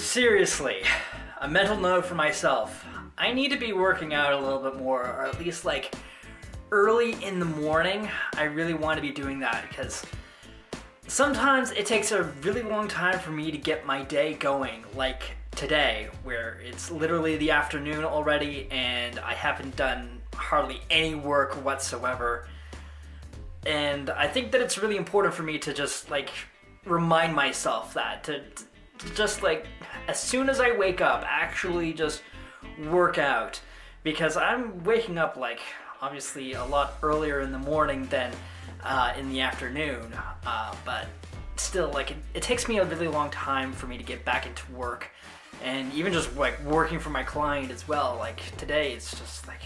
Seriously, a mental note for myself. I need to be working out a little bit more, or at least like early in the morning. I really want to be doing that because sometimes it takes a really long time for me to get my day going, like today, where it's literally the afternoon already and I haven't done hardly any work whatsoever. And I think that it's really important for me to just like remind myself that, to just like as soon as I wake up, actually just work out, because I'm waking up like obviously a lot earlier in the morning than in the afternoon, but still, like it takes me a really long time for me to get back into work, and even just like working for my client as well. Like today, it's just like,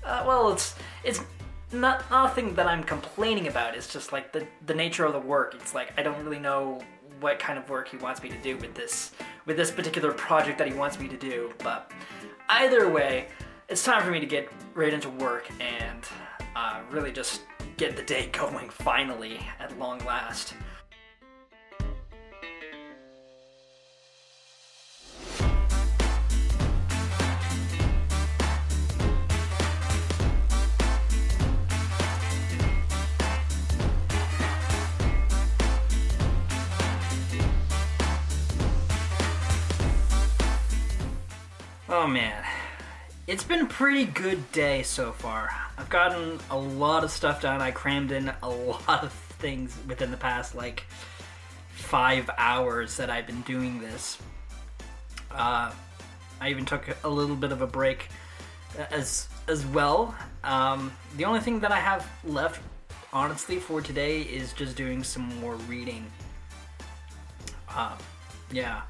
well, it's not nothing that I'm complaining about. It's just like the nature of the work. It's like I don't really know what kind of work he wants me to do with this particular project that he wants me to do. But either way, it's time for me to get right into work and really just get the day going finally, at long last. Oh man, it's been a pretty good day so far. I've gotten a lot of stuff done. I crammed in a lot of things within the past like 5 hours that I've been doing this. I even took a little bit of a break as well. The only thing that I have left, honestly, for today is just doing some more reading. Yeah.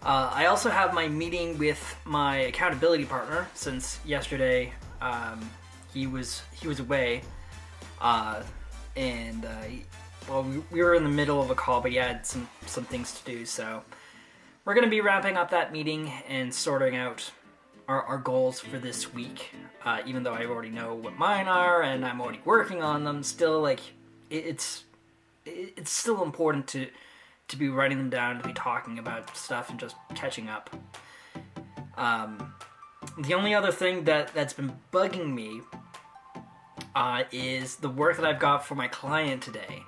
I also have my meeting with my accountability partner, since yesterday he was away, and we were in the middle of a call, but he had some things to do, so we're going to be wrapping up that meeting and sorting out our goals for this week. Even though I already know what mine are and I'm already working on them, still, like, it's still important to be writing them down, to be talking about stuff and just catching up. The only other thing that's been bugging me is the work that I've got for my client today.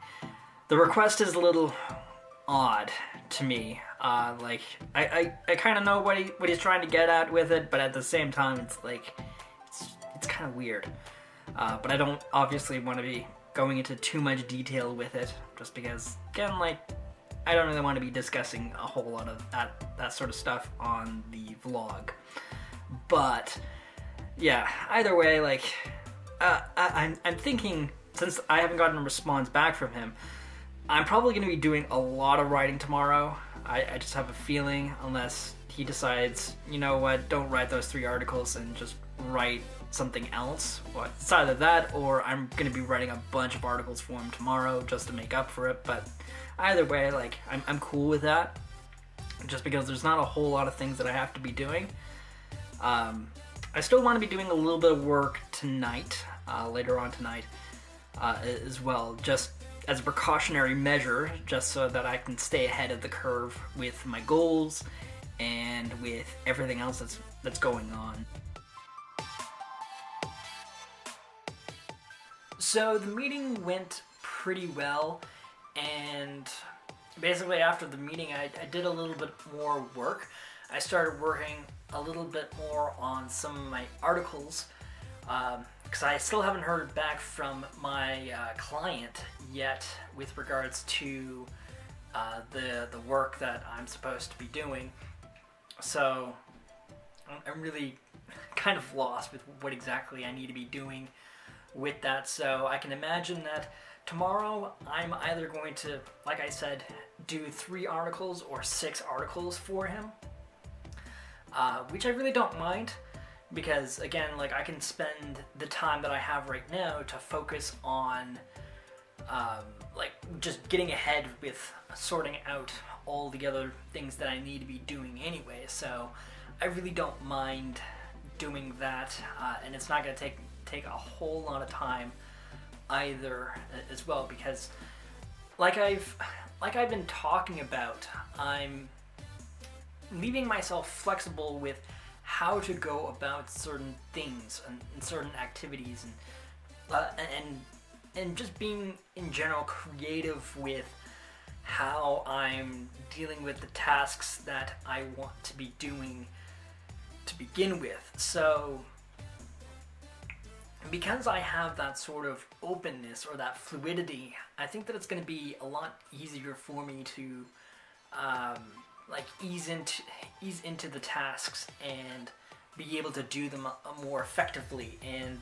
The request is a little odd to me. Like, I kind of know what he's trying to get at with it, but at the same time, it's like, it's kind of weird. But I don't obviously want to be going into too much detail with it, just because, again, like, I don't really want to be discussing a whole lot of that sort of stuff on the vlog. But yeah, either way, like I'm thinking, since I haven't gotten a response back from him, I'm probably going to be doing a lot of writing tomorrow. I just have a feeling, unless he decides, you know what, don't write those 3 articles and just write something else. Well, it's either that or I'm going to be writing a bunch of articles for him tomorrow just to make up for it. But either way, like, I'm cool with that, just because there's not a whole lot of things that I have to be doing. I still want to be doing a little bit of work tonight, later on tonight, as well, just as a precautionary measure, just so that I can stay ahead of the curve with my goals and with everything else that's going on. So the meeting went pretty well, and basically after the meeting I did a little bit more work. I started working a little bit more on some of my articles, because I still haven't heard back from my client yet with regards to the work that I'm supposed to be doing. So I'm really kind of lost with what exactly I need to be doing with that. So I can imagine that tomorrow I'm either going to, like I said, do 3 articles or 6 articles for him, which I really don't mind, because again, like, I can spend the time that I have right now to focus on like just getting ahead with sorting out all the other things that I need to be doing anyway. So I really don't mind doing that, and it's not going to take a whole lot of time either as well, because like I've been talking about, I'm leaving myself flexible with how to go about certain things and certain activities, and just being in general creative with how I'm dealing with the tasks that I want to be doing to begin with. So because I have that sort of openness or that fluidity, I think that it's going to be a lot easier for me to ease into the tasks and be able to do them more effectively, and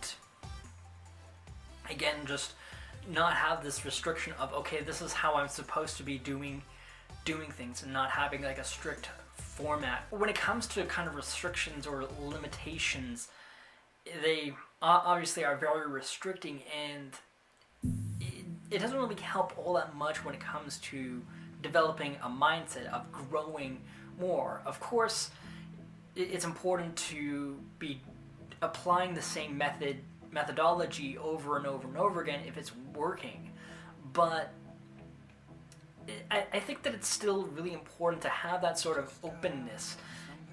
again, just not have this restriction of, okay, this is how I'm supposed to be doing things, and not having like a strict format. When it comes to kind of restrictions or limitations, they obviously are very restricting, and it doesn't really help all that much when it comes to developing a mindset of growing more. Of course, it's important to be applying the same methodology over and over and over again if it's working, but I think that it's still really important to have that sort of openness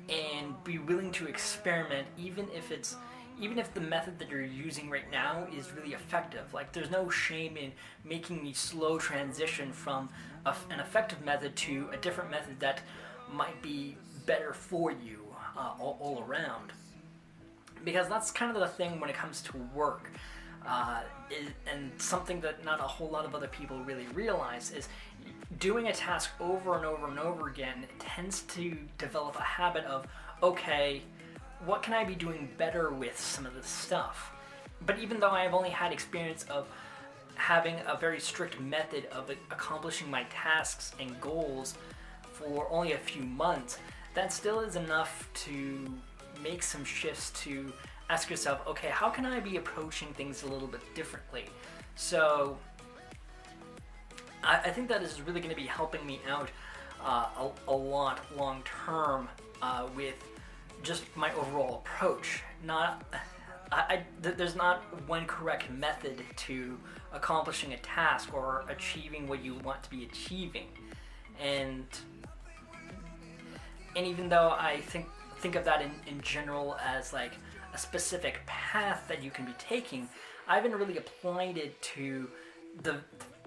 and be willing to experiment, even if the method that you're using right now is really effective. Like, there's no shame in making the slow transition from an effective method to a different method that might be better for you all around. Because that's kind of the thing when it comes to work. And something that not a whole lot of other people really realize is doing a task over and over and over again tends to develop a habit of, okay, what can I be doing better with some of this stuff? But even though I've only had experience of having a very strict method of accomplishing my tasks and goals for only a few months, that still is enough to make some shifts to ask yourself, okay, how can I be approaching things a little bit differently? So I think that is really going to be helping me out a lot long term with just my overall approach. There's not one correct method to accomplishing a task or achieving what you want to be achieving, and even though I think of that in general as like a specific path that you can be taking, I haven't really applied it to the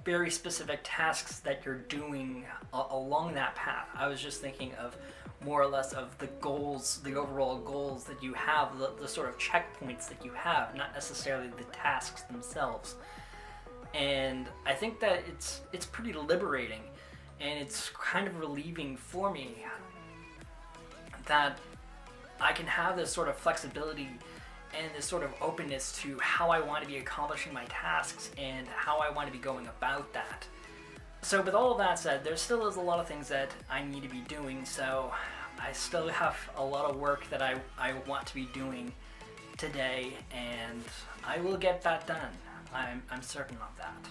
very specific tasks that you're doing along that path. I was just thinking of more or less of the goals, the overall goals that you have, the sort of checkpoints that you have, not necessarily the tasks themselves. And I think that it's pretty liberating, and it's kind of relieving for me that I can have this sort of flexibility and this sort of openness to how I want to be accomplishing my tasks and how I want to be going about that. So with all of that said, there still is a lot of things that I need to be doing, so I still have a lot of work that I want to be doing today, and I will get that done. I'm certain of that.